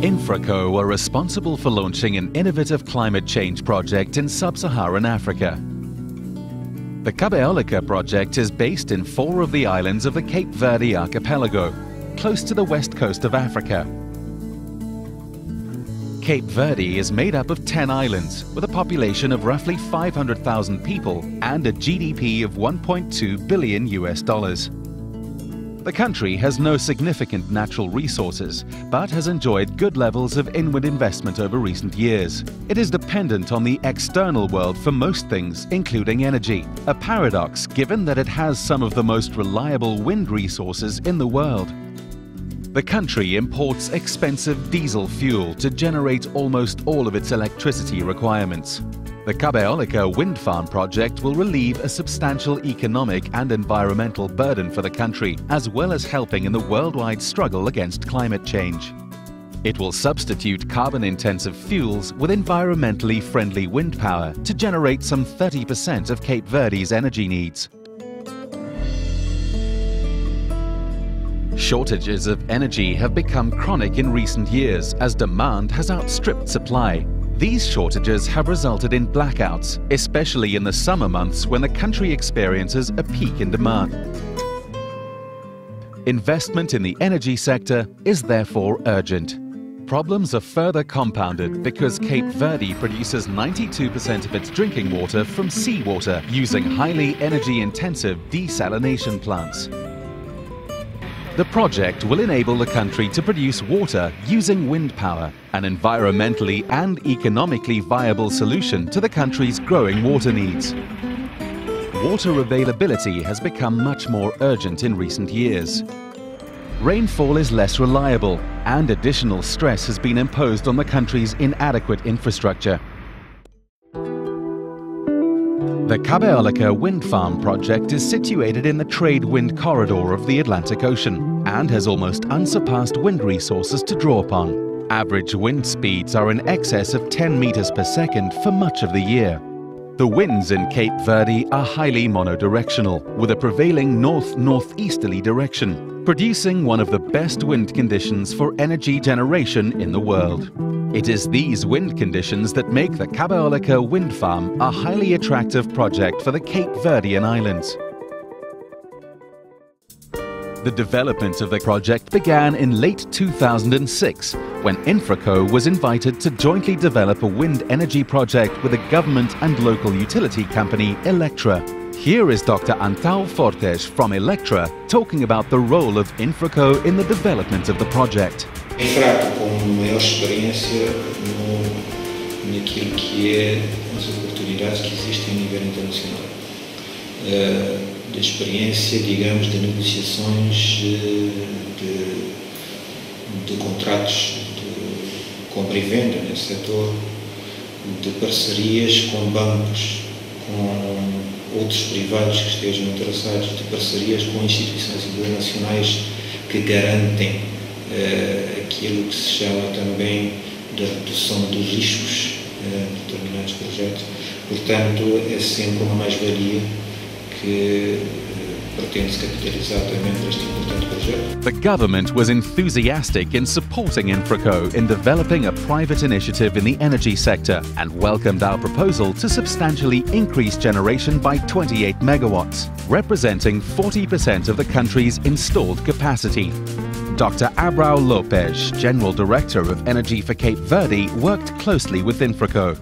Infraco are responsible for launching an innovative climate change project in sub-Saharan Africa. The Cabeolica project is based in 4 of the islands of the Cape Verde archipelago, close to the west coast of Africa. Cape Verde is made up of 10 islands with a population of roughly 500,000 people and a GDP of $1.2 billion. The country has no significant natural resources, but has enjoyed good levels of inward investment over recent years. It is dependent on the external world for most things, including energy, a paradox given that it has some of the most reliable wind resources in the world. The country imports expensive diesel fuel to generate almost all of its electricity requirements. The Cabeolica wind farm project will relieve a substantial economic and environmental burden for the country, as well as helping in the worldwide struggle against climate change. It will substitute carbon-intensive fuels with environmentally friendly wind power to generate some 30% of Cape Verde's energy needs. Shortages of energy have become chronic in recent years as demand has outstripped supply. These shortages have resulted in blackouts, especially in the summer months when the country experiences a peak in demand. Investment in the energy sector is therefore urgent. Problems are further compounded because Cape Verde produces 92% of its drinking water from seawater using highly energy-intensive desalination plants. The project will enable the country to produce water using wind power, an environmentally and economically viable solution to the country's growing water needs. Water availability has become much more urgent in recent years. Rainfall is less reliable, and additional stress has been imposed on the country's inadequate infrastructure. The Cabeolica wind farm project is situated in the trade wind corridor of the Atlantic Ocean and has almost unsurpassed wind resources to draw upon. Average wind speeds are in excess of 10 meters per second for much of the year. The winds in Cape Verde are highly monodirectional, with a prevailing north-northeasterly direction, producing one of the best wind conditions for energy generation in the world. It is these wind conditions that make the Cabeolica wind farm a highly attractive project for the Cape Verdean Islands. The development of the project began in late 2006, when Infraco was invited to jointly develop a wind energy project with the government and local utility company Electra. Here is Dr. Antão Fortes from Electra talking about the role of Infraco in the development of the project. Infraco com maior experiência naquilo que é as oportunidades que existem a nível internacional. De experiência, digamos, de negociações de contratos de compra e venda nesse setor, de parcerias com bancos, com outros privados que estejam interessados, de parcerias com instituições internacionais que garantem aquilo que se chama também da redução dos riscos de determinados projetos. Portanto, é sempre uma mais-valia que pretende-se capitalizar também deste importante projeto. The government was enthusiastic in supporting Infraco in developing a private initiative in the energy sector and welcomed our proposal to substantially increase generation by 28 megawatts, representing 40% of the country's installed capacity. Dr. Abrao Lopes, General Director of Energy for Cape Verde, worked closely with Infraco.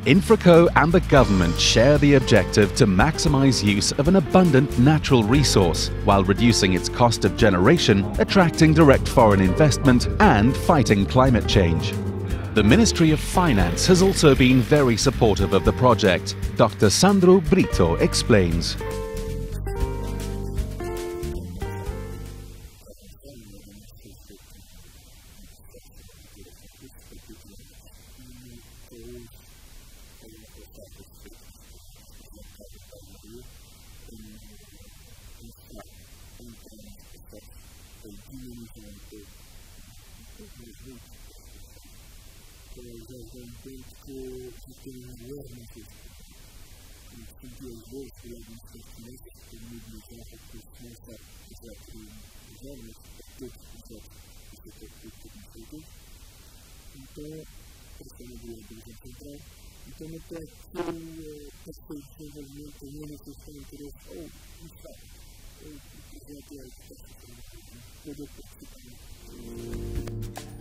Infraco and the government share the objective to maximize use of an abundant natural resource while reducing its cost of generation, attracting direct foreign investment and fighting climate change. The Ministry of Finance has also been very supportive of the project. Dr. Sandro Brito explains.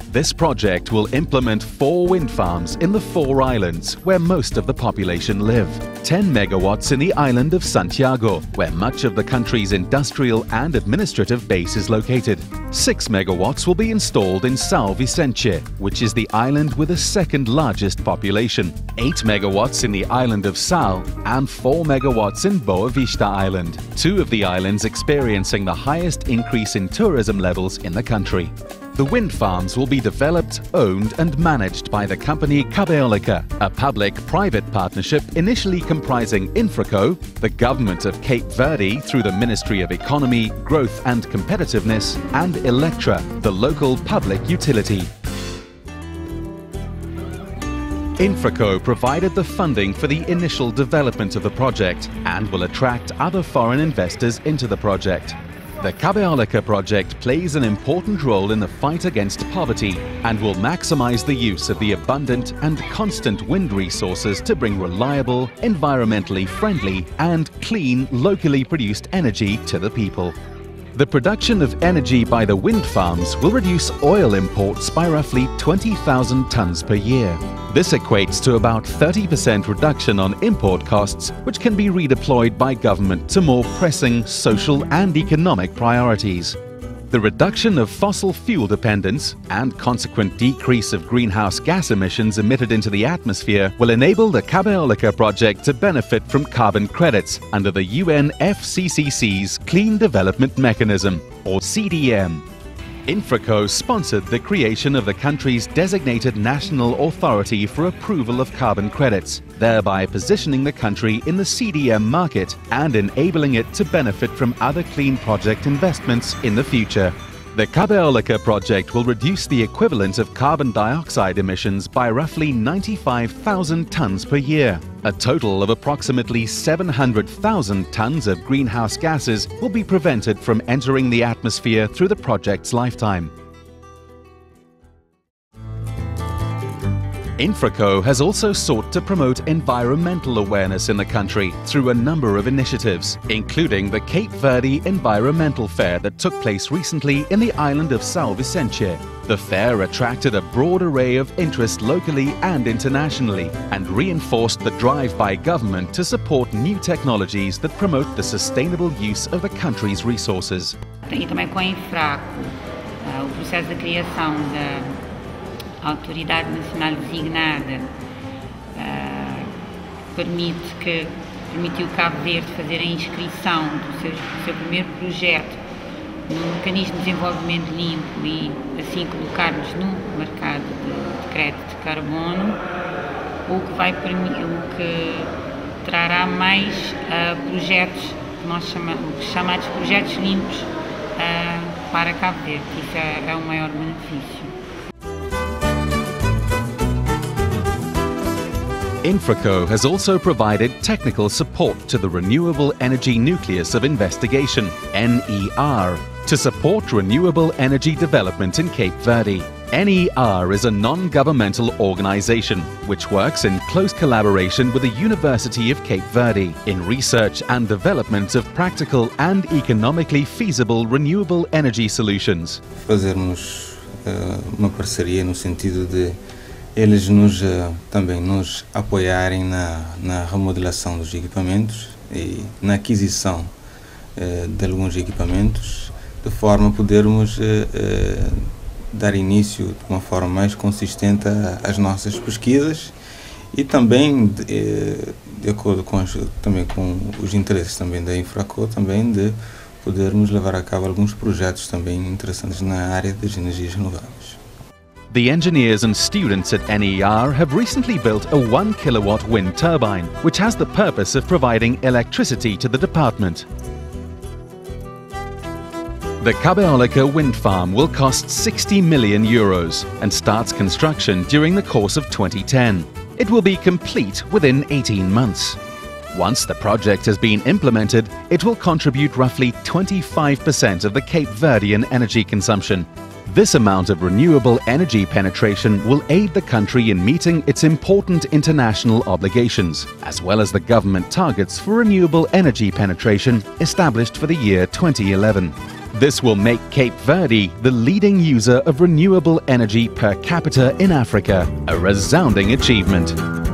This project will implement 4 wind farms in the 4 islands where most of the population live. 10 megawatts in the island of Santiago, where much of the country's industrial and administrative base is located. 6 megawatts will be installed in São Vicente, which is the island with the second largest population. 8 megawatts in the island of Sal and 4 megawatts in Boa Vista Island, 2 of the islands experiencing the highest increase in tourism levels in the country. The wind farms will be developed, owned and managed by the company Cabeolica, a public-private partnership initially comprising Infraco, the government of Cape Verde through the Ministry of Economy, Growth and Competitiveness, and Electra, the local public utility. Infraco provided the funding for the initial development of the project and will attract other foreign investors into the project. The Cabeolica project plays an important role in the fight against poverty and will maximize the use of the abundant and constant wind resources to bring reliable, environmentally friendly and clean, locally produced energy to the people. The production of energy by the wind farms will reduce oil imports by roughly 20,000 tons per year. This equates to about 30% reduction on import costs, which can be redeployed by government to more pressing social and economic priorities. The reduction of fossil fuel dependence and consequent decrease of greenhouse gas emissions emitted into the atmosphere will enable the Cabeolica project to benefit from carbon credits under the UNFCCC's Clean Development Mechanism, or CDM. Infraco sponsored the creation of the country's designated national authority for approval of carbon credits, thereby positioning the country in the CDM market and enabling it to benefit from other clean project investments in the future. The Cabeolica project will reduce the equivalent of carbon dioxide emissions by roughly 95,000 tons per year. A total of approximately 700,000 tons of greenhouse gases will be prevented from entering the atmosphere through the project's lifetime. Infraco has also sought to promote environmental awareness in the country through a number of initiatives, including the Cape Verde Environmental Fair that took place recently in the island of São Vicente. The fair attracted a broad array of interest locally and internationally and reinforced the drive by government to support new technologies that promote the sustainable use of the country's resources. E também com a Infraco, o processo de criação da Autoridade Nacional Designada permitiu Cabo Verde fazer a inscrição do seu primeiro projeto no mecanismo de desenvolvimento limpo e assim colocar-nos no mercado de crédito de carbono, o que trará mais projetos chamados projetos limpos para Cabo Verde. Isso é o maior benefício. Infraco has also provided technical support to the Renewable Energy Nucleus of Investigation, NER, to support renewable energy development in Cape Verde. NER is a non-governmental organization which works in close collaboration with the University of Cape Verde in research and development of practical and economically feasible renewable energy solutions. Fazermos uma parceria no sentido de eles também nos apoiarem na remodelação dos equipamentos e na aquisição de alguns equipamentos, de forma a podermos dar início de uma forma mais consistente às nossas pesquisas e também, de acordo com os interesses também da Infraco, também de podermos levar a cabo alguns projetos também interessantes na área das energias renováveis. The engineers and students at NER have recently built a 1 kilowatt wind turbine, which has the purpose of providing electricity to the department. The Cabeolica wind farm will cost 60 million euros and starts construction during the course of 2010. It will be complete within 18 months. Once the project has been implemented, it will contribute roughly 25% of the Cape Verdean energy consumption. This amount of renewable energy penetration will aid the country in meeting its important international obligations, as well as the government targets for renewable energy penetration established for the year 2011. This will make Cape Verde the leading user of renewable energy per capita in Africa, a resounding achievement.